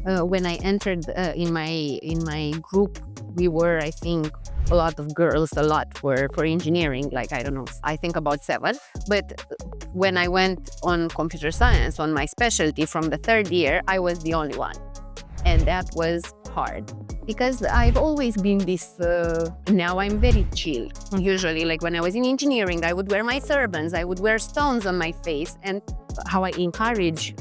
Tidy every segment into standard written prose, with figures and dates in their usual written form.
when I entered in my group, we were, I think, a lot of girls, a lot for engineering, like, I don't know, I think about 7. But when I went on computer science, on my specialty from the 3rd year, I was the only one. And that was hard because I've always been this, now I'm very chill. Usually, like when I was in engineering, I would wear my turbans, I would wear stones on my face, and how I encourage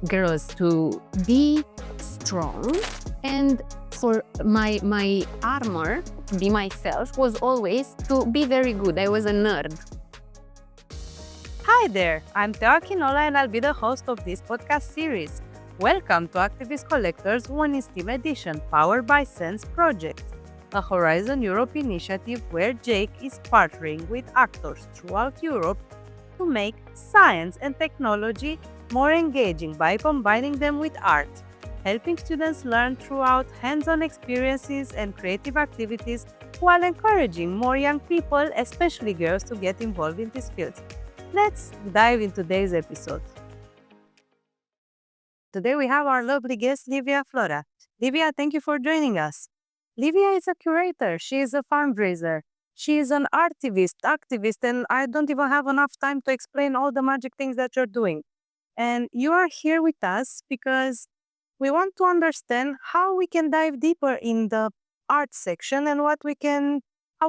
girls to be strong. And for my armor, to be myself, was always to be very good. I was a nerd. Hi there, I'm Teo Achinola and I'll be the host of this podcast series. Welcome to Activism Collectors One in Steam Edition, powered by Sense Project, a Horizon Europe initiative where Jake is partnering with actors throughout Europe to make science and technology more engaging by combining them with art, helping students learn throughout hands-on experiences and creative activities while encouraging more young people, especially girls, to get involved in this field. Let's dive into today's episode. Today we have our lovely guest, Livia Florea. Livia, thank you for joining us. Livia is a curator, she is a fundraiser, she is an activist, and I don't even have enough time to explain all the magic things that you're doing. And you are here with us because we want to understand how we can dive deeper in the art section and how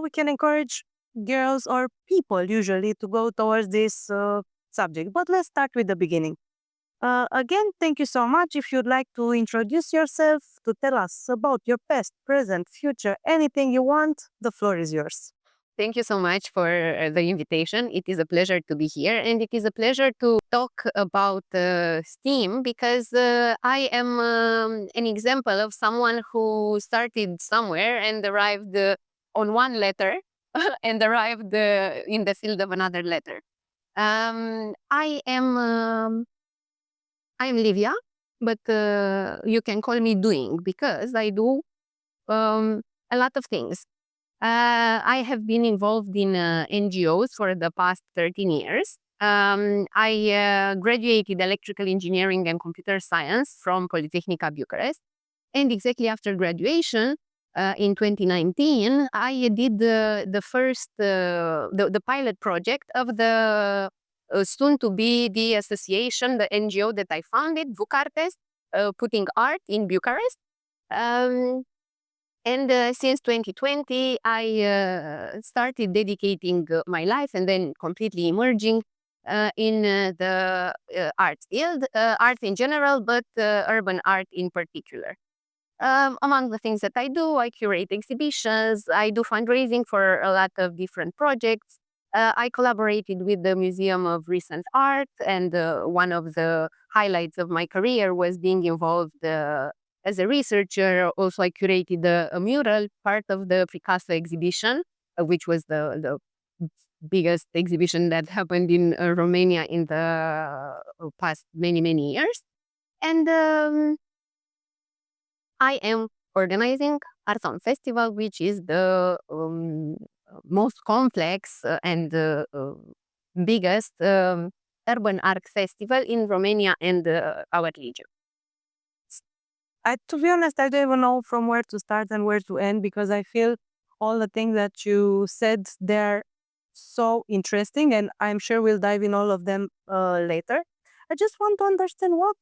we can encourage girls or people usually to go towards this subject. But let's start with the beginning. Again, thank you so much. If you'd like to introduce yourself, to tell us about your past, present, future, anything you want, the floor is yours. Thank you so much for the invitation. It is a pleasure to be here, and it is a pleasure to talk about STEAM because I am an example of someone who started somewhere and arrived on one letter and arrived in the field of another letter. I am Livia, but you can call me Doing because I do a lot of things. I have been involved in NGOs for the past 13 years. I graduated electrical engineering and computer science from Polytechnica Bucharest. And exactly after graduation, in 2019, I did the first, the pilot project of the soon to be the association, the NGO that I founded, buchARTest, putting art in Bucharest. And since 2020, I started dedicating my life and then completely emerging in the art field, art in general, but urban art in particular. Among the things that I do, I curate exhibitions, I do fundraising for a lot of different projects. I collaborated with the Museum of Recent Art, and one of the highlights of my career was being involved as a researcher. Also, I curated a mural, part of the Picasso exhibition, which was the biggest exhibition that happened in Romania in the past many years. And I am organizing Artown Festival, which is the most complex and biggest urban art festival in Romania and our region. To be honest, I don't even know from where to start and where to end because I feel all the things that you said, they're so interesting, and I'm sure we'll dive in all of them later. I just want to understand what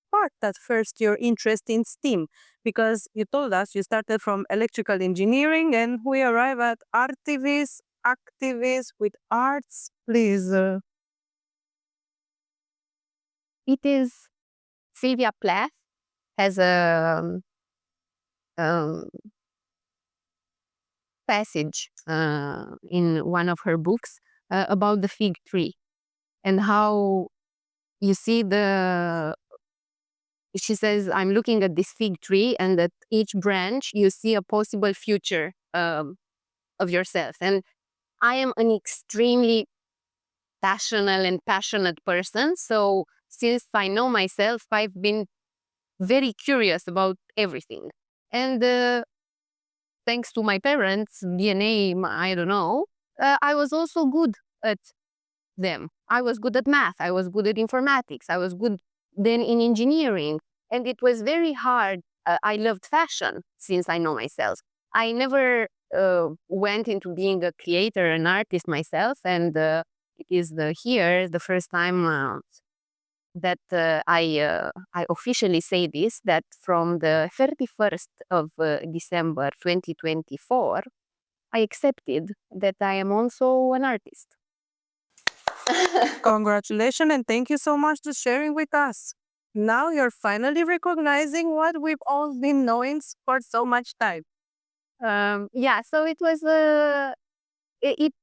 sparked at first your interest in STEAM, because you told us you started from electrical engineering and we arrive at activists with arts. Please. It is Sylvia Plath has a passage in one of her books about the fig tree and how you see she says, I'm looking at this fig tree and at each branch you see a possible future of yourself. And I am an extremely passionate person. So since I know myself, I've been very curious about everything. And thanks to my parents' DNA, I don't know, I was also good at them. I was good at math. I was good at informatics. I was good then in engineering. And it was very hard. I loved fashion since I know myself. I never went into being a creator, an artist myself. And it is the first time that I officially say this, that from the 31st of December 2024, I accepted that I am also an artist. Congratulations and thank you so much for sharing with us. Now you're finally recognizing what we've all been knowing for so much time. Yeah, so it was it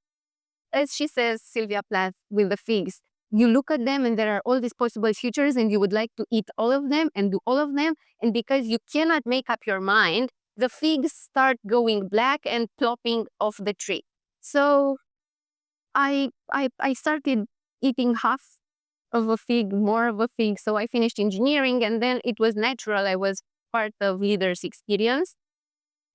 as she says, Sylvia Plath, with the figs. You look at them and there are all these possible futures and you would like to eat all of them and do all of them. And because you cannot make up your mind, the figs start going black and plopping off the tree. So I started eating half of a fig, more of a fig. So I finished engineering and then it was natural. I was part of leaders experience.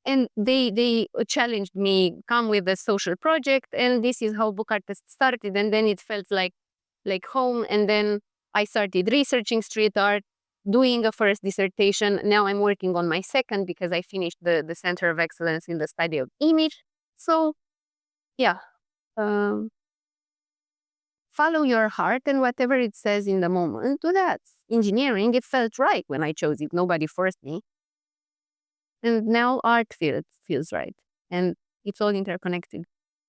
And they challenged me, come with a social project, and this is how buchARTest started. And then it felt like home. And then I started researching street art, doing a first dissertation. Now I'm working on my second because I finished the Center of Excellence in the Study of Image. So yeah, follow your heart and whatever it says in the moment, do that. Engineering, it felt right when I chose it. Nobody forced me. And now art feels right. And it's all interconnected.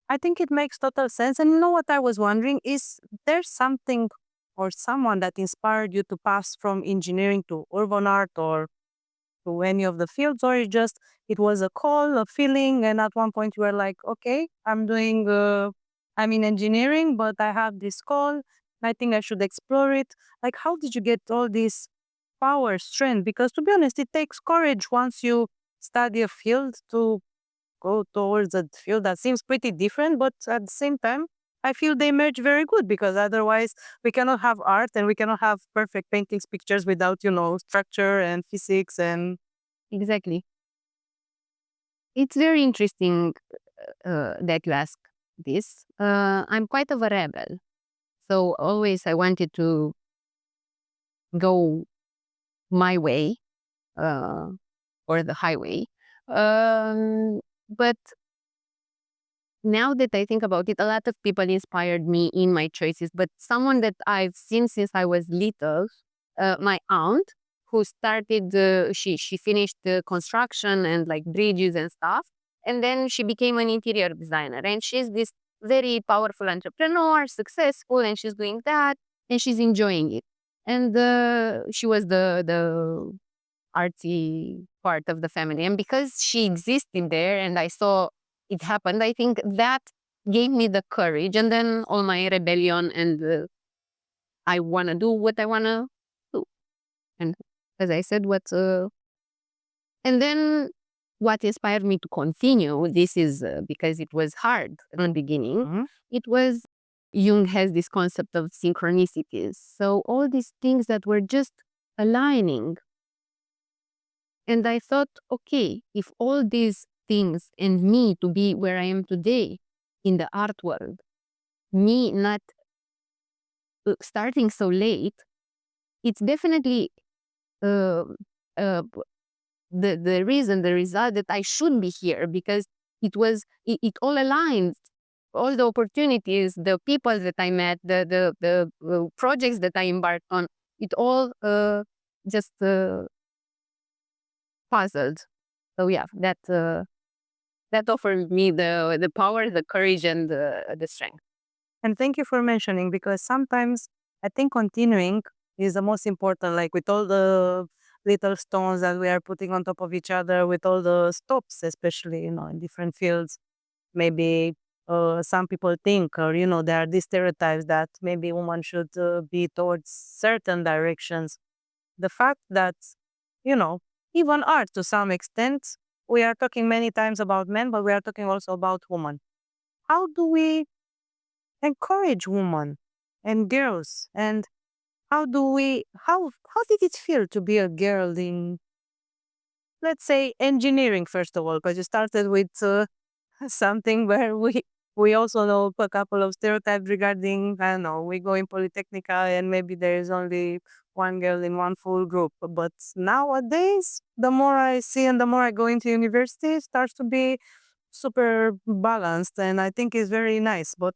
I think it makes total sense. And you know what I was wondering? Is there something or someone that inspired you to pass from engineering to urban art or to any of the fields? Or it was a call, a feeling, and at one point you were like, okay, I'm in engineering, but I have this call. I think I should explore it. Like, how did you get all this power, strength? Because to be honest, it takes courage once you study a field to go towards a field that seems pretty different, but at the same time, I feel they merge very good because otherwise we cannot have art and we cannot have perfect paintings, pictures without, structure and physics and Exactly. It's very interesting that you ask this. I'm quite of a rebel. So always I wanted to go my way or the highway. But now that I think about it, a lot of people inspired me in my choices. But someone that I've seen since I was little, my aunt, who started, she finished the construction and like bridges and stuff. And then she became an interior designer. And she's this very powerful entrepreneur, successful, and she's doing that. And she's enjoying it. And she was the artsy part of the family. And because she existed there and I saw it happened, I think that gave me the courage. And then all my rebellion and I want to do what I want to do. And as I said, and then what inspired me to continue, this is because it was hard in the beginning. It was, Jung has this concept of synchronicities. So all these things that were just aligning. And I thought, okay, if all these things and me to be where I am today in the art world, me not starting so late, it's definitely the result that I should be here because it all aligned. All the opportunities, the people that I met, the projects that I embarked on, it all just puzzled. So yeah, that offered me the power, the courage, and the strength. And thank you for mentioning because sometimes I think continuing is the most important, like with all the little stones that we are putting on top of each other, with all the stops, especially, in different fields. Maybe some people think, or, there are these stereotypes that maybe women should be towards certain directions. The fact that, even art to some extent, we are talking many times about men, but we are talking also about women. How do we encourage women and girls, and how did it feel to be a girl in, let's say, engineering, first of all, because you started with something where we we also know a couple of stereotypes regarding, I don't know, we go in Polytechnica and maybe there is only one girl in one full group. But nowadays, the more I see and the more I go into university, it starts to be super balanced, and I think it's very nice. But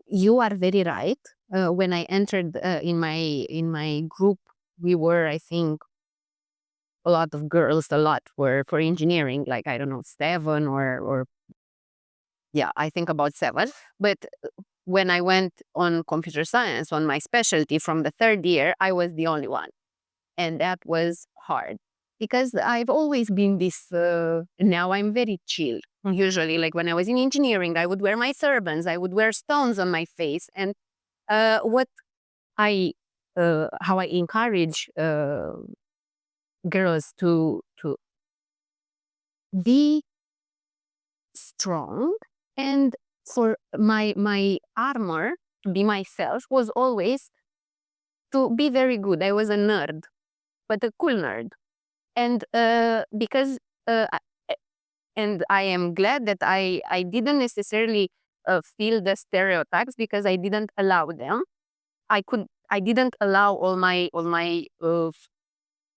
You are very right. When I entered in my group, we were, I think, a lot of girls. A lot were for engineering, like I don't know, 7 or yeah, I think about 7. But when I went on computer science on my specialty from the 3rd year, I was the only one, and that was hard because I've always been this. Now I'm very chill. Usually, like when I was in engineering, I would wear my turbans, I would wear stones on my face, and what I how I encourage girls to be strong, and for my armor to be myself was always to be very good. I was a nerd, but a cool nerd, and because and I am glad that I didn't necessarily feel the stereotypes because I didn't allow them. I didn't allow all my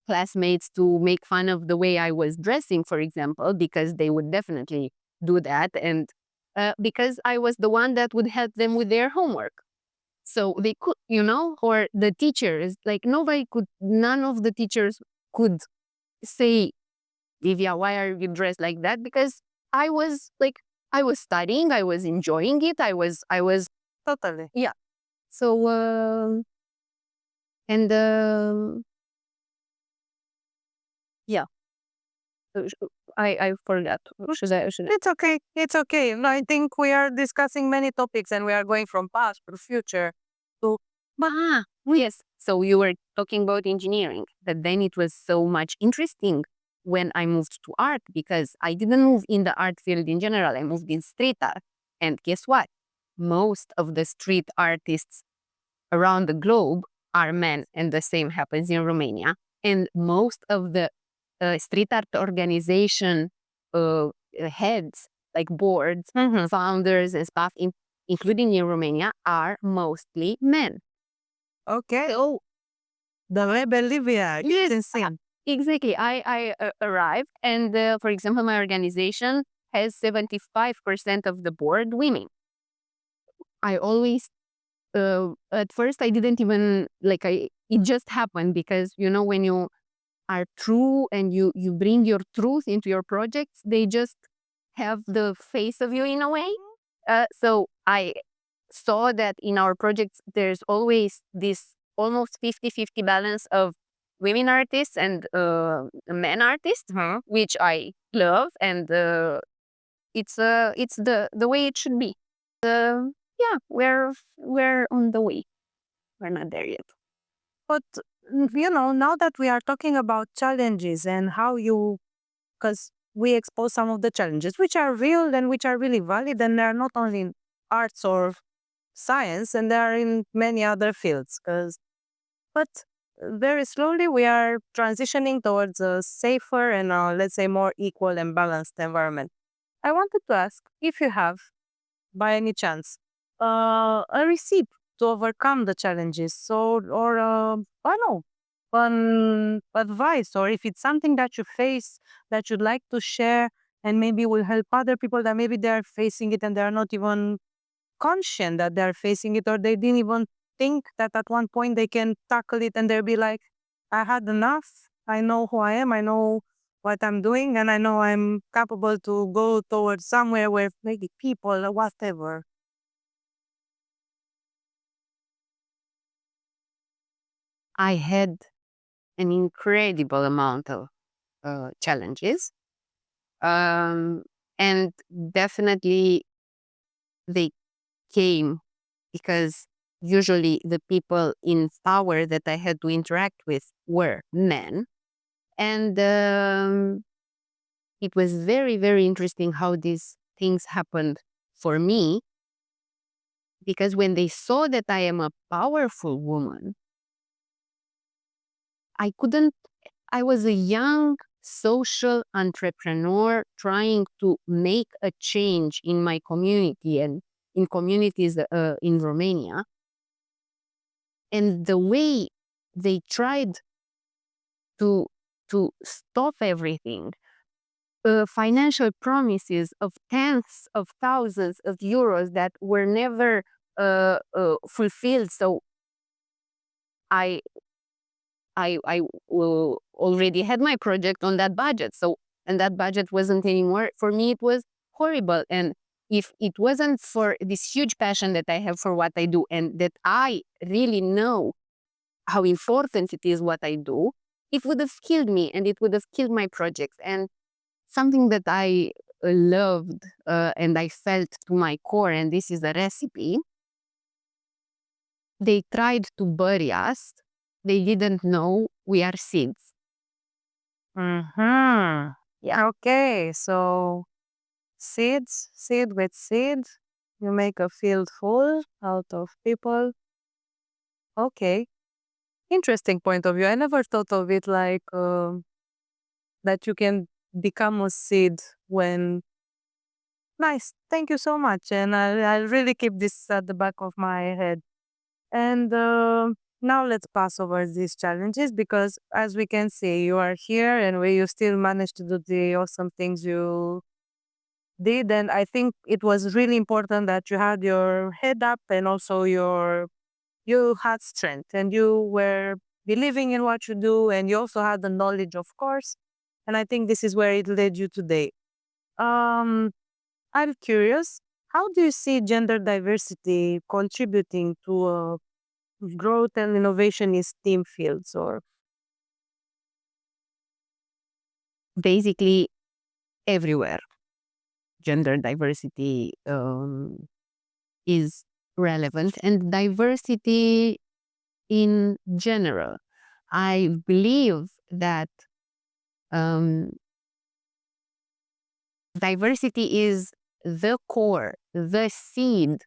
classmates to make fun of the way I was dressing, for example, because they would definitely do that, and because I was the one that would help them with their homework. So they could, or the teachers, like none of the teachers could say, Livia, why are you dressed like that? Because I was like, I was studying, I was enjoying it, I was, totally. yeah. So, and yeah, I forgot. Should I? It's okay. It's okay. No, I think we are discussing many topics and we are going from past to future to Yes. So you were talking about engineering, but then it was so much interesting when I moved to art because I didn't move in the art field in general. I moved in street art. And guess what? Most of the street artists around the globe are men, and the same happens in Romania. And most of the street art organization heads, like boards, founders, and stuff, including in Romania, are mostly men. okay. So, The rebel Livia. yes, It's insane. exactly. I arrived, and for example, my organization has 75% of the board women. I always, at first, I didn't even, it just happened because, when you are true and you bring your truth into your projects, they just have the face of you in a way. So I saw that in our projects, there's always this almost 50-50 balance of women artists and men artists, which I love, and it's the way it should be. Yeah, we're on the way. We're not there yet. But, now that we are talking about challenges and how you, because we expose some of the challenges, which are real and which are really valid, and they are not only in arts or science, and they are in many other fields. But very slowly we are transitioning towards a safer and, let's say, more equal and balanced environment. I wanted to ask if you have, by any chance, a receipt to overcome the challenges. So, or I don't know, an advice, or if it's something that you face that you'd like to share and maybe will help other people that maybe they are facing it and they are not even conscious that they are facing it, or they didn't even think that at one point they can tackle it and they'll be like, I had enough. I know who I am. I know what I'm doing, and I know I'm capable to go towards somewhere where maybe people or whatever. I had an incredible amount of challenges, um, and definitely they came because usually the people in power that I had to interact with were men. And it was very, very interesting how these things happened for me because when they saw that I am a powerful woman, I couldn't, I was a young social entrepreneur trying to make a change in my community and in communities in Romania. And the way they tried to stop everything, financial promises of tens of thousands of euros that were never fulfilled. So I already had my project on that budget. So, and that budget wasn't anymore. For me, it was horrible. And if it wasn't for this huge passion that I have for what I do, and that I really know how important it is what I do, it would have killed me and it would have killed my projects. And something that I loved and I felt to my core, and this is a recipe, they tried to bury us. They didn't know we are seeds. Mm-hmm. Yeah. Okay. So seed with seed, you make a field full out of people. Okay. Interesting point of view. I never thought of it like that you can become a seed when. Nice. Thank you so much. And I'll really keep this at the back of my head. And now let's pass over these challenges because, as we can see, you are here and you still managed to do the awesome things you did. And I think it was really important that you had your head up and also you had strength and you were believing in what you do and you also had the knowledge, of course. And I think this is where it led you today. Um, I'm curious, how do you see gender diversity contributing to growth and innovation in STEAM fields? Or Basically, everywhere, gender diversity is relevant, and diversity in general. I believe that diversity is the core, the seed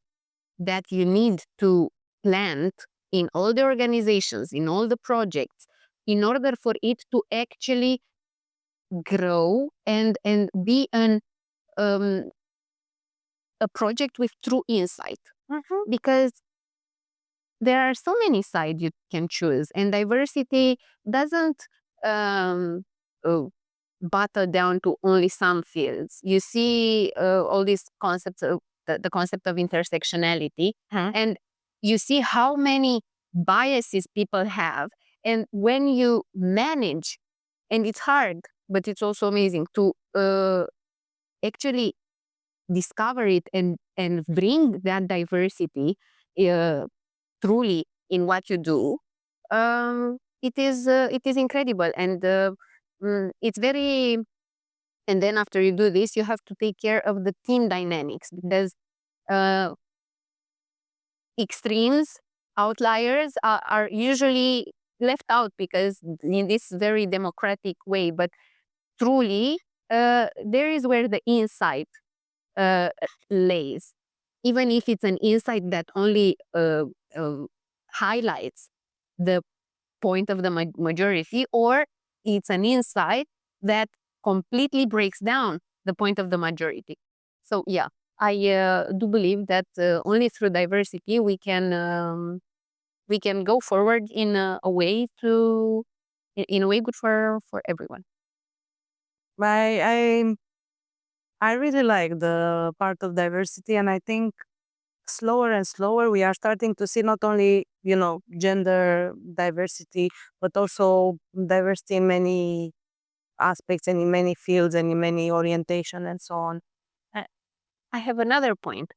that you need to plant in all the organizations, in all the projects, in order for it to actually grow and be a project with true insight. Because there are so many sides you can choose, and diversity doesn't butter down to only some fields. You see all these concepts of the concept of intersectionality, and you see how many biases people have. And when you manage, and it's hard, but it's also amazing to actually discover it and bring that diversity truly in what you do, it is incredible. And it's very, and then after you do this, you have to take care of the team dynamics, because extremes, outliers are usually left out, because in this very democratic way. But truly, there is where the insight lays. Even if it's an insight that only highlights the point of the majority, or it's an insight that completely breaks down the point of the majority. So yeah, I do believe that only through diversity we can go forward in a way in a way good for everyone. I really like the part of diversity, and I think slower and slower we are starting to see not only gender diversity, but also diversity in many aspects and in many fields and in many orientation and so on. I have another point.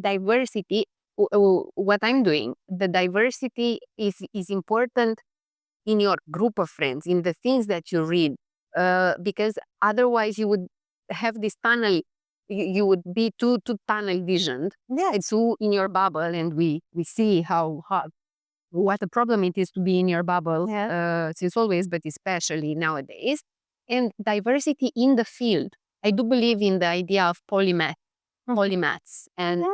Diversity, what I'm doing, the diversity is important in your group of friends, in the things that you read, because otherwise you would have this tunnel. You would be too tunnel visioned. Yeah, It's too in your bubble, and we see what a problem it is to be in your bubble. Since always, but especially nowadays. And diversity in the field. I do believe in the idea of polymaths and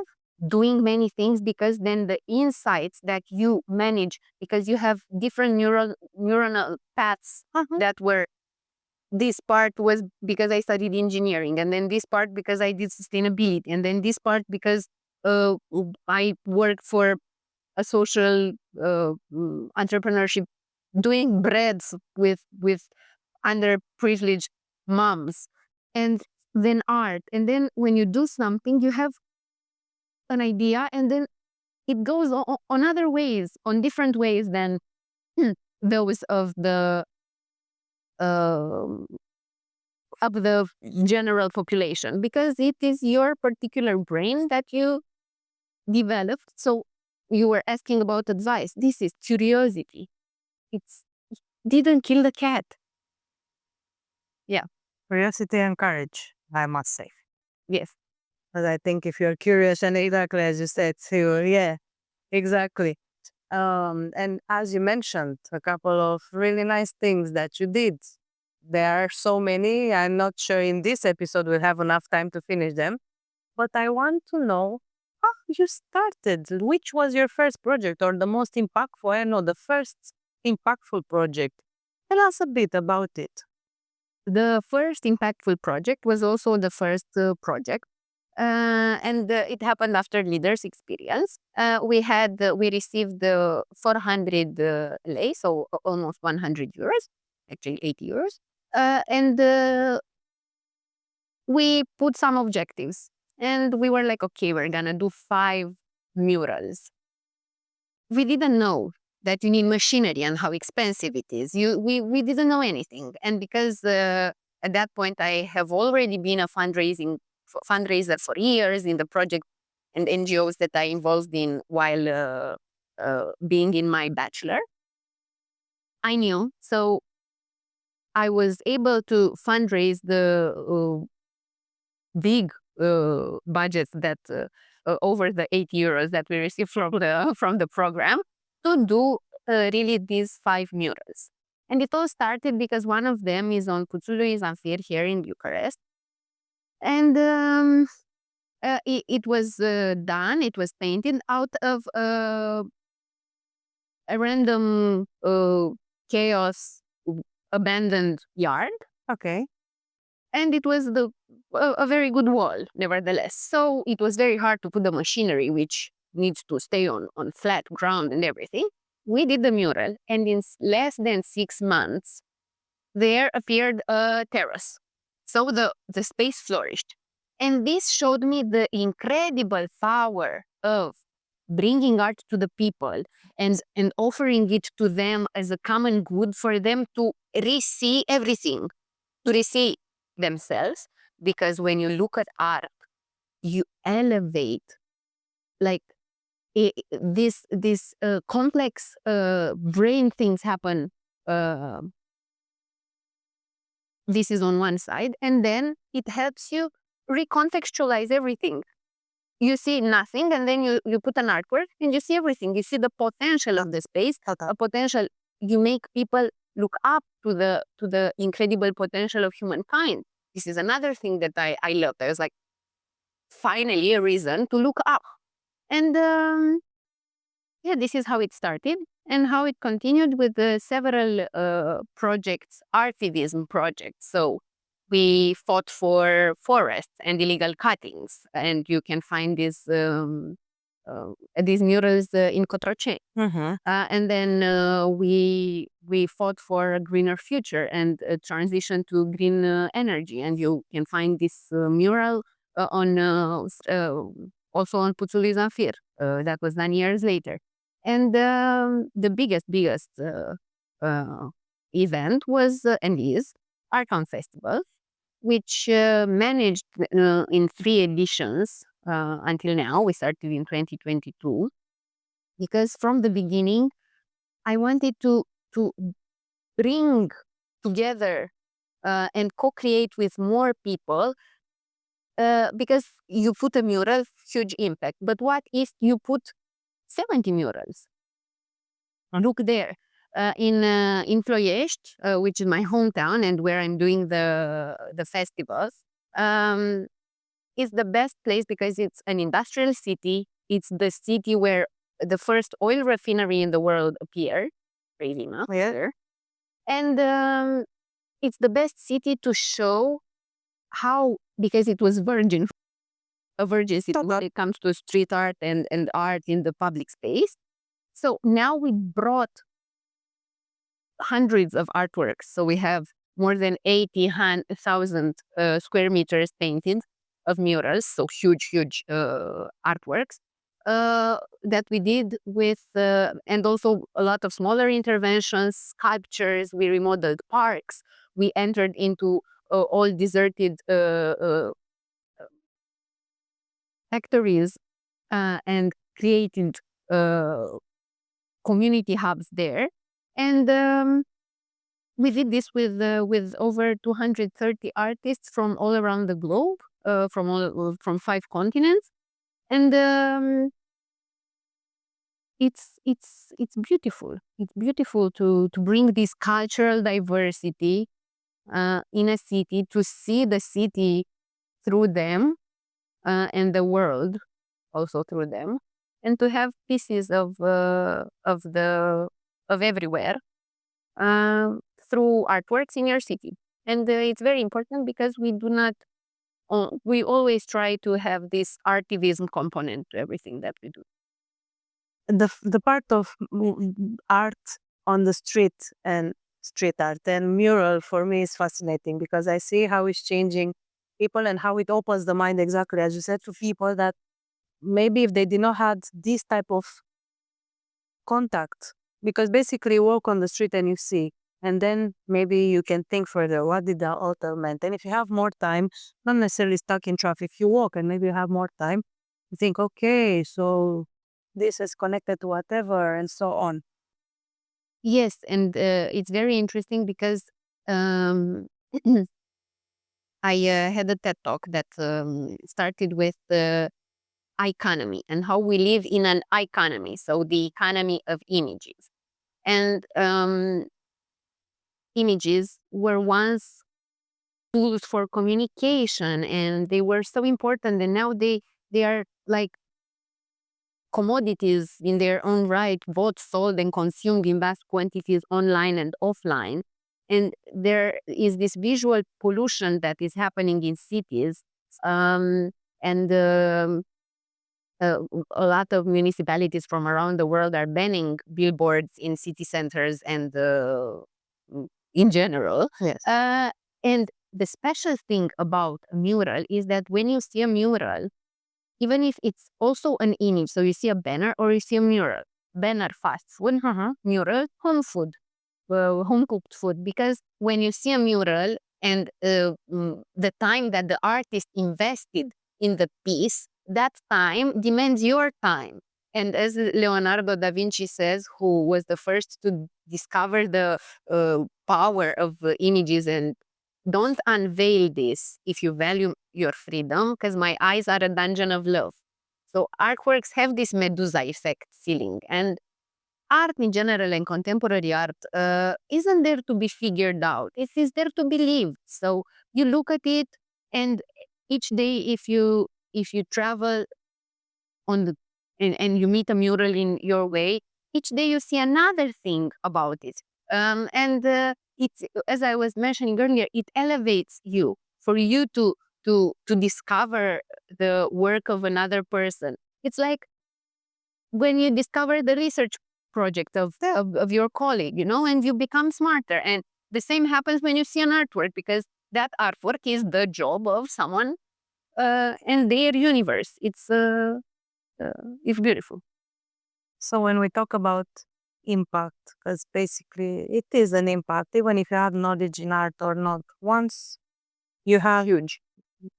doing many things, because then the insights that you manage, because you have different neuronal paths that were this part was because I studied engineering, and then this part because I did sustainability, and then this part because I worked for a social entrepreneurship, doing breads with underprivileged moms, and then art. And then when you do something, you have an idea, and then it goes on other ways, on different ways than those um of the general population, because it is your particular brain that you developed. So you were asking about advice. This is curiosity. It's didn't kill the cat. Yeah. Curiosity and courage, I must say. Yes. But I think if you're curious, and exactly as you said, too, yeah, exactly. And as you mentioned, a couple of really nice things that you did. There are so many. I'm not sure in this episode we'll have enough time to finish them. But I want to know how you started. Which was your first project or the most impactful? I know the first impactful project. Tell us a bit about it. The first impactful project was also the first project. And it happened after leaders experience. We received 400 lei, so almost 100 euros, actually 80 euros. And we put some objectives, and we were like, okay, we're gonna do 5 murals. We didn't know that you need machinery and how expensive it is. We didn't know anything. And because at that point I have already been a fundraiser for years in the project and NGOs that I involved in while being in my bachelor, I knew. So I was able to fundraise the big budgets that over the 8 euros that we received from the program to do really these 5 murals. And it all started because one of them is on Ploiești here in Bucharest. And it was done, it was painted out of a random chaos abandoned yard. Okay. And it was a very good wall, nevertheless. So it was very hard to put the machinery, which needs to stay on flat ground and everything. We did the mural, and in less than 6 months, there appeared a terrace. So the space flourished. And this showed me the incredible power of bringing art to the people and offering it to them as a common good for them to re-see everything, to re-see themselves. Because when you look at art, you elevate, like this complex brain things happen. This is on one side, and then it helps you recontextualize everything. You see nothing, and then you put an artwork and you see everything. You see the potential of the space, a potential. You make people look up to the incredible potential of humankind. This is another thing that I loved. I was like, finally a reason to look up. And yeah, this is how it started and how it continued with several projects, Artivism projects. So we fought for forests and illegal cuttings, and you can find these murals in Cotroceni. And then we fought for a greener future and a transition to green energy, and you can find this mural on also on Ploiești that was done years later. And the biggest event was and is Artown Festival, which managed in 3 editions until now. We started in 2022 because from the beginning I wanted to bring together and co-create with more people, because you put a mural, huge impact. But what if you put 70 murals? Look there. In Ploiești, which is my hometown and where I'm doing the festivals, is the best place because it's an industrial city. It's the city where the first oil refinery in the world appeared, crazy enough. Yeah. And it's the best city to show how, because it was a virgin city when it comes to street art and art in the public space. So now we brought hundreds of artworks. So we have more than 80,000 square meters painted of murals, so huge artworks that we did with, and also a lot of smaller interventions, sculptures. We remodeled parks. We entered into all deserted factories and created community hubs there. And we did this with over 230 artists from all around the globe, from 5 continents, and it's beautiful. It's beautiful to bring this cultural diversity in a city, to see the city through them, and the world also through them, and to have pieces of everywhere through artworks in your city. And it's very important because we always try to have this artivism component to everything that we do. The part of art on the street and street art and mural for me is fascinating, because I see how it's changing people and how it opens the mind, exactly as you said, to people that maybe if they did not have this type of contact, because basically you walk on the street and you see, and then maybe you can think further, what did the author meant? And if you have more time, not necessarily stuck in traffic, you walk and maybe you have more time, you think, okay, so this is connected to whatever, and so on. Yes, and it's very interesting because um, I had a TED talk that started with the economy and how we live in an economy, so the economy of images. And images were once tools for communication, and they were so important, and now they are like commodities in their own right, both sold and consumed in vast quantities online and offline. And there is this visual pollution that is happening in cities, and a lot of municipalities from around the world are banning billboards in city centers and in general. Yes. And the special thing about a mural is that when you see a mural, even if it's also an image, so you see a banner or you see a mural, banner fast food, mural home food, home cooked food. Because when you see a mural and the time that the artist invested in the piece, that time demands your time. And as Leonardo da Vinci says, who was the first to discover the power of images, and don't unveil this if you value your freedom, because my eyes are a dungeon of love. So artworks have this Medusa effect feeling, and art in general and contemporary art isn't there to be figured out. It is there to be lived. So you look at it, and each day, if you travel on the and you meet a mural in your way, each day you see another thing about it. And it's, as I was mentioning earlier, it elevates you for you to discover the work of another person. It's like when you discover the research project of your colleague, and you become smarter. And the same happens when you see an artwork, because that artwork is the job of someone and their universe. It's beautiful. So when we talk about impact, because basically it is an impact, even if you have knowledge in art or not, once you have Huge.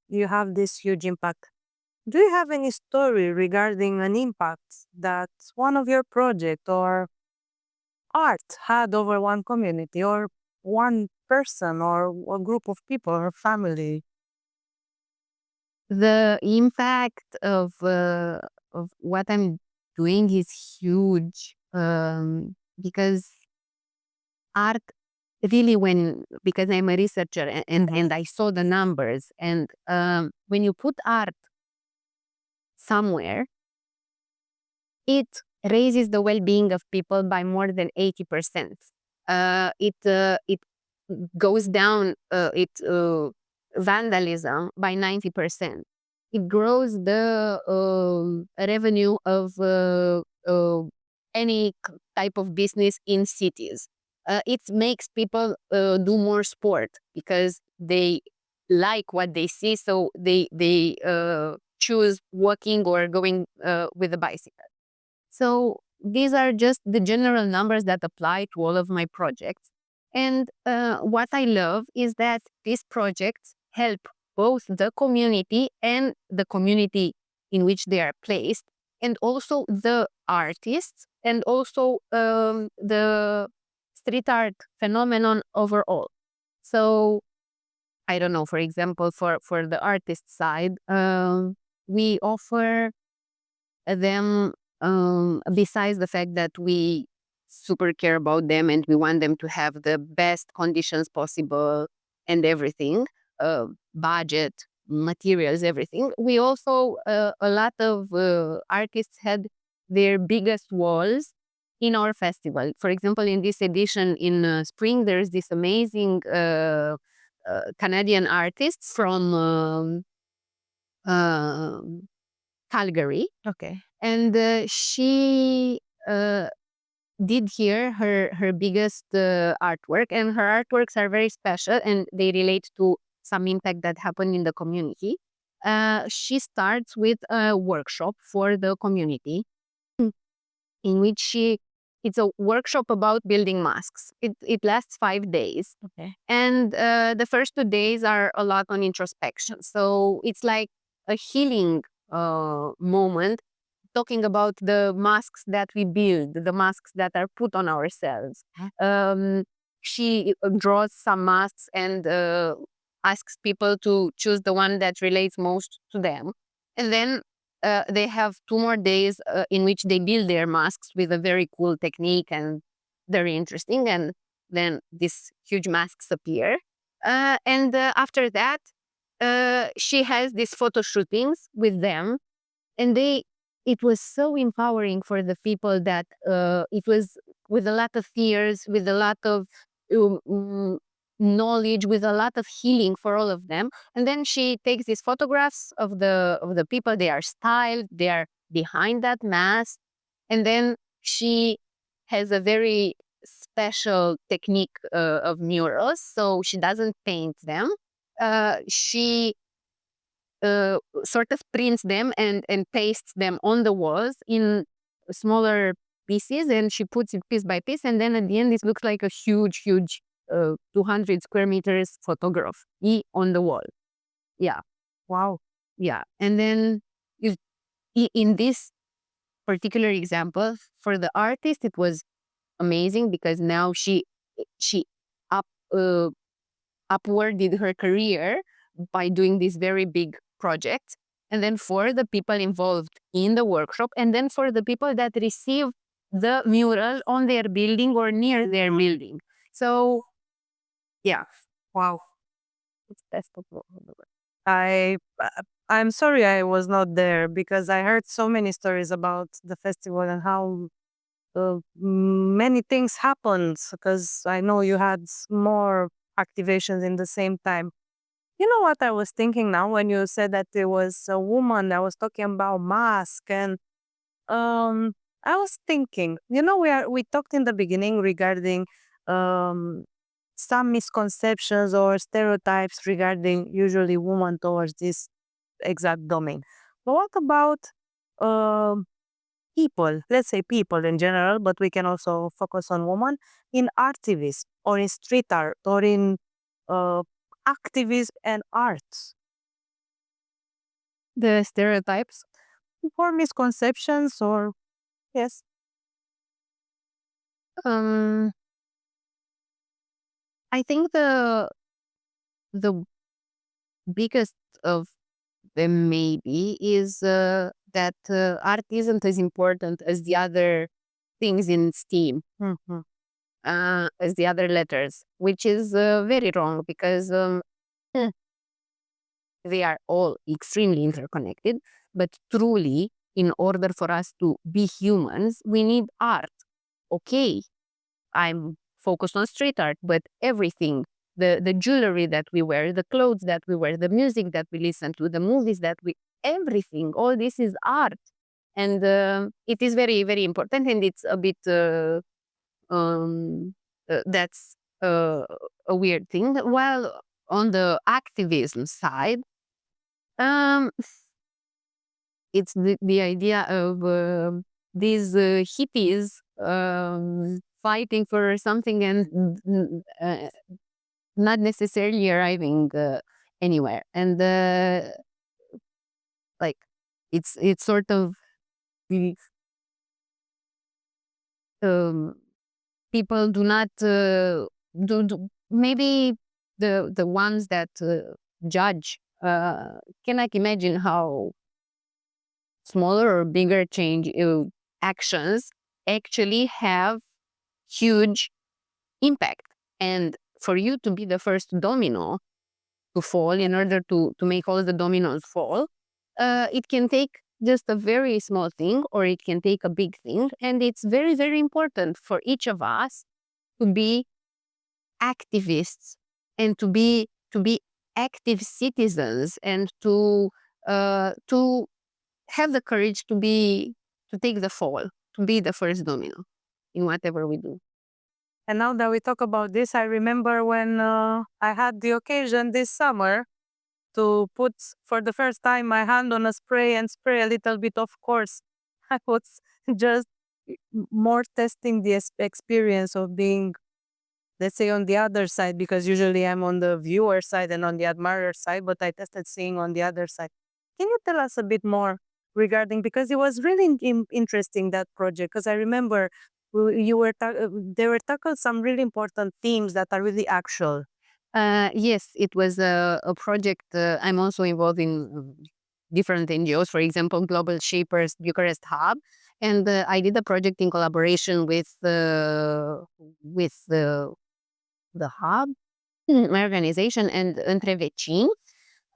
you have this huge impact. Do you have any story regarding an impact that one of your project or art had over one community or one person or a group of people or family? The impact of what I'm doing is huge, because art really, because I'm a researcher, and I saw the numbers, and when you put art somewhere, it raises the well-being of people by more than 80%. It goes down vandalism by 90%. It grows the revenue of any type of business in cities. It makes people do more sport because they like what they see, so they choose walking or going with a bicycle. So these are just the general numbers that apply to all of my projects. And what I love is that these projects help both the community and the community in which they are placed, and also the artists, and also the street art phenomenon overall. So I don't know, for example, for the artist side, we offer them, besides the fact that we super care about them and we want them to have the best conditions possible and everything, budget, materials, everything. We also, a lot of artists had their biggest walls in our festival. For example, in this edition in spring, there's this amazing Canadian artist from Calgary. Okay. And she did here her biggest artwork, and her artworks are very special and they relate to some impact that happened in the community. She starts with a workshop for the community in which it's a workshop about building masks. It lasts 5 days. Okay. And the first 2 days are a lot on introspection. So it's like a healing moment, talking about the masks that we build, the masks that are put on ourselves. She draws some masks and asks people to choose the one that relates most to them. And then they have 2 more days in which they build their masks with a very cool technique and very interesting. And then these huge masks appear. And after that, she has these photo shootings with them. And it was so empowering for the people that it was with a lot of tears, with a lot of knowledge, with a lot of healing for all of them. And then she takes these photographs of the people. They are styled, they are behind that mask. And then she has a very special technique of murals. So she doesn't paint them. She sort of prints them and pastes them on the walls in smaller pieces, and she puts it piece by piece, and then at the end it looks like a huge 200 square meters photography on the wall. Yeah. Wow. Yeah. And then in this particular example, for the artist it was amazing because now she up upwarded her career by doing this very big project. And then for the people involved in the workshop, and then for the people that receive the mural on their building or near their building. So yeah. Wow. It's best of all. I'm sorry I was not there because I heard so many stories about the festival and how many things happened, because I know you had more activations in the same time. You know what I was thinking now when you said that there was a woman that was talking about mask, and I was thinking, we talked in the beginning regarding um some misconceptions or stereotypes regarding usually women towards this exact domain. But what about um people? Let's say people in general, but we can also focus on women in artivism or in street art or in uh, activism and arts. The stereotypes. Or misconceptions, or yes. Um, I think the biggest of them maybe is that art isn't as important as the other things in STEAM, Mhm. as the other letters, which is very wrong because they are all extremely interconnected. But truly, in order for us to be humans, we need art. Okay, I'm focused on street art, but everything the jewelry that we wear, the clothes that we wear, the music that we listen to, the movies that everything, all this is art. And it is very, very important. And it's a bit, that's a weird thing. While on the activism side, um, it's the idea of these hippies fighting for something and not necessarily arriving anywhere. And like it's sort of people do not maybe the ones that judge cannot imagine how smaller or bigger change actions actually have huge impact. And for you to be the first domino to fall, in order to make all the dominoes fall, it can take just a very small thing, or it can take a big thing. And it's very, very important for each of us to be activists and to be active citizens, and to have the courage to take the fall, to be the first domino in whatever we do. And now that we talk about this, I remember when I had the occasion this summer to put for the first time my hand on a spray and spray a little bit. Of course, I was just more testing the experience of being, let's say, on the other side, because usually I'm on the viewer side and on the admirer side, but I tested seeing on the other side. Can you tell us a bit more regarding, because it was really interesting, that project, because I remember they were tackled some really important themes that are really actual. Yes, it was a project. I'm also involved in different NGOs, for example, Global Shapers Bucharest Hub. And I did a project in collaboration with the hub, my organization, and Între Vecini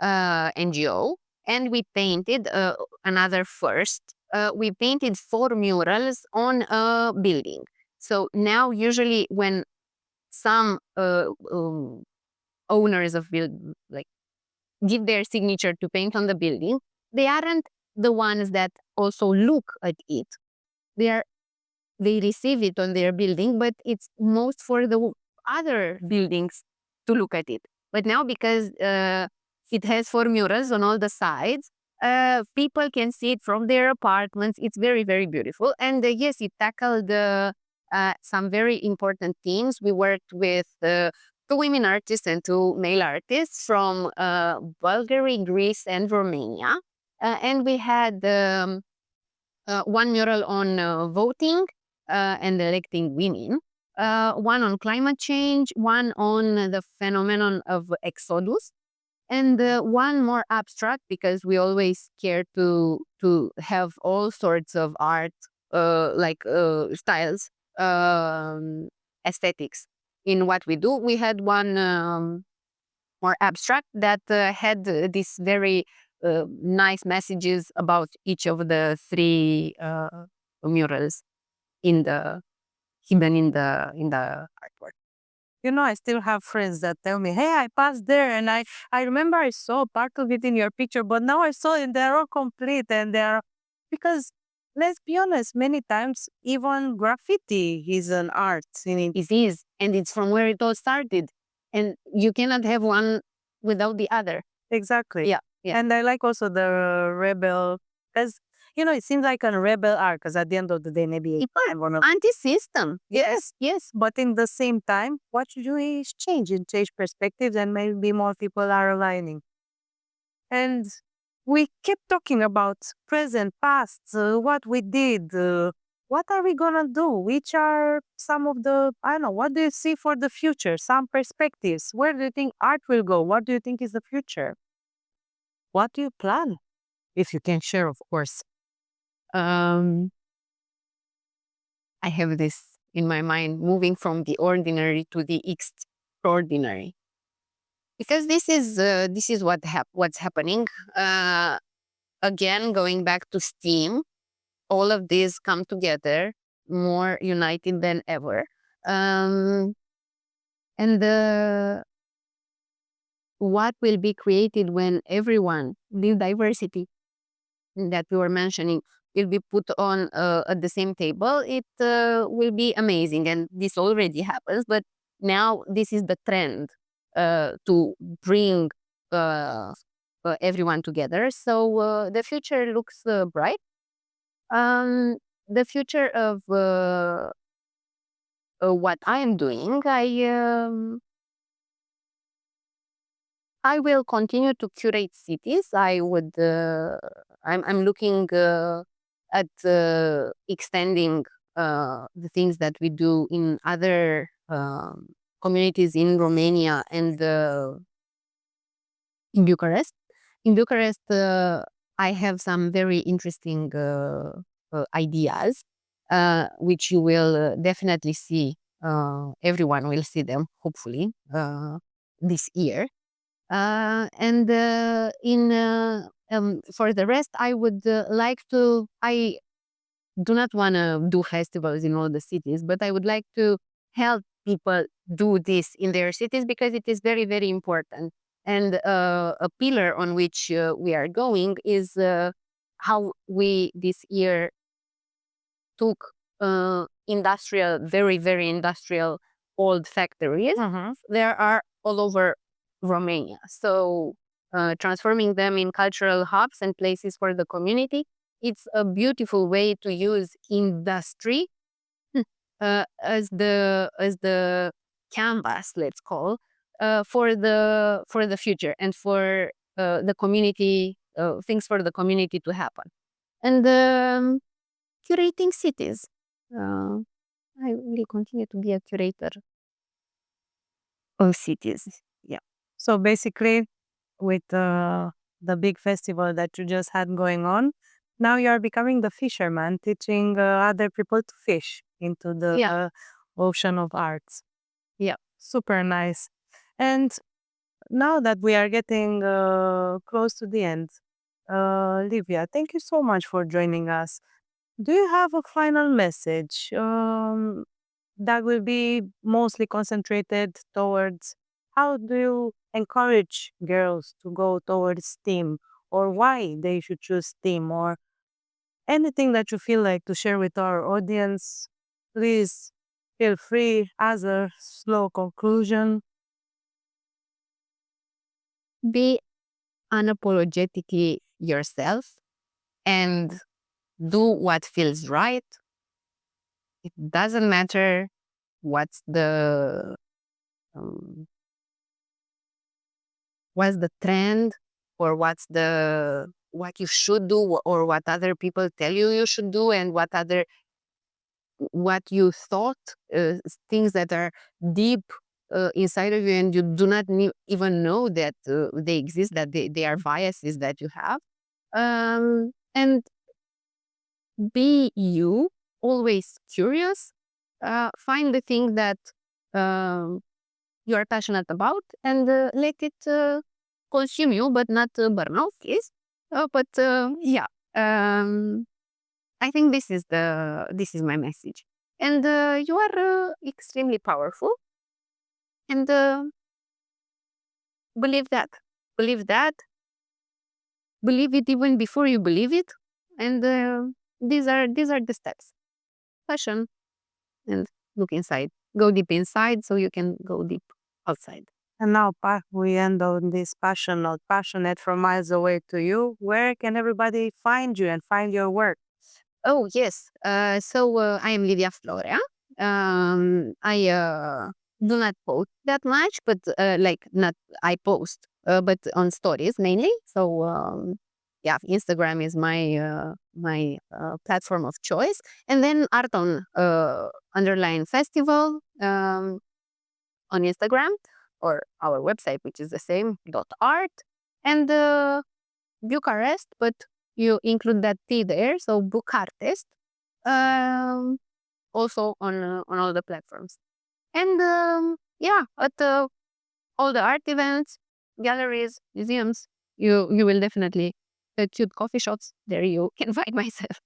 NGO. And we painted another first. We painted 4 murals on a building. So now usually when some owners of give their signature to paint on the building, they aren't the ones that also look at it. They receive it on their building, but it's most for the other buildings to look at it. But now, because it has 4 murals on all the sides, people can see it from their apartments. It's very, very beautiful. And yes, it tackled some very important themes. We worked with 2 women artists and 2 male artists from Bulgaria, Greece, and Romania. And we had 1 mural on voting and electing women, 1 on climate change, 1 on the phenomenon of exodus, and 1 more abstract, because we always care to have all sorts of art, styles, aesthetics in what we do. We had 1 more abstract that had these very nice messages about each of the 3 murals hidden in the artwork. You know, I still have friends that tell me, hey, I passed there, and I remember I saw part of it in your picture, but now I saw it, they're all complete, and because let's be honest, many times even graffiti is an art. It is, and it's from where it all started, and you cannot have one without the other. Exactly. Yeah. And I like also the rebel, because it seems like a rebel art, because at the end of the day, maybe anti-system. Yes. But in the same time, what you do is change perspectives, and maybe more people are aligning. And we kept talking about present, past, what we did, what are we gonna do? Which are some of the, I don't know, what do you see for the future? Some perspectives. Where do you think art will go? What do you think is the future? What do you plan? If you can share, of course. I have this in my mind, moving from the ordinary to the extraordinary, because this is what's happening. Again, going back to STEAM, all of these come together more united than ever, and what will be created when everyone, the diversity that we were mentioning, will be put on at the same table, it will be amazing. And this already happens, but now this is the trend to bring everyone together. So the future looks bright. The future of what I am doing, I will continue to curate cities. I'm looking at extending the things that we do in other communities in Romania and in Bucharest. In Bucharest, I have some very interesting ideas, which you will definitely see. Everyone will see them, hopefully, this year. And for the rest, I would like to. I do not want to do festivals in all the cities, but I would like to help people do this in their cities because it is very, very important. And a pillar on which we are going is how we this year took industrial, very, very industrial old factories. There are all over Romania. So transforming them in cultural hubs and places for the community, it's a beautiful way to use industry as the canvas, let's call, for the future and for the community, things for the community to happen. And curating cities. I will continue to be a curator of cities. Yeah. So basically, with the big festival that you just had going on, now you are becoming the fisherman, teaching other people to fish into the Yeah. ocean of arts. Yeah. Super nice. And now that we are getting close to the end, Livia, thank you so much for joining us. Do you have a final message that will be mostly concentrated towards how do you encourage girls to go towards STEAM, or why they should choose STEAM, or anything that you feel like to share with our audience? Please feel free as a slow conclusion. Be unapologetically yourself and do what feels right. It doesn't matter what's um, the trend or what you should do or what other people tell you should do and what you thought, things that are deep inside of you and you do not even know that they exist, that they are biases that you have. And be you, always curious, find the thing that um, you are passionate about and let it consume you, but not burn out, please. But yeah, I think this is my message. And you are extremely powerful, and believe that, believe that, believe it even before you believe it. And these are the steps. Passion and look inside. Go deep inside so you can go deep outside. And now we end on this passion note, passionate from miles away to you. Where can everybody find you and find your work? Oh, yes. So I am Livia Florea. I do not post that much, but not I post, but on stories mainly. So yeah, Instagram is my platform of choice, and then Artown underline festival on Instagram or our website, which is the same .art, and buchARTest, but you include that T there, so buchARTest, also on all the platforms. And yeah, at all the art events, galleries, museums, you will definitely cute coffee shops. There you can find myself.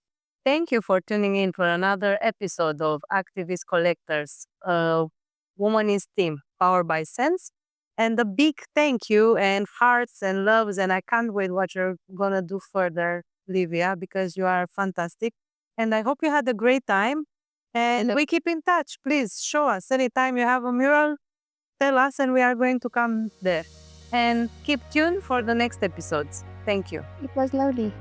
Thank you for tuning in for another episode of Activist Collectors, Woman in STEAM, powered by Sense. And a big thank you and hearts and loves. And I can't wait what you're going to do further, Livia, because you are fantastic. And I hope you had a great time. And we keep in touch. Please show us anytime you have a mural, tell us, and we are going to come there. And keep tuned for the next episodes. Thank you. It was lovely.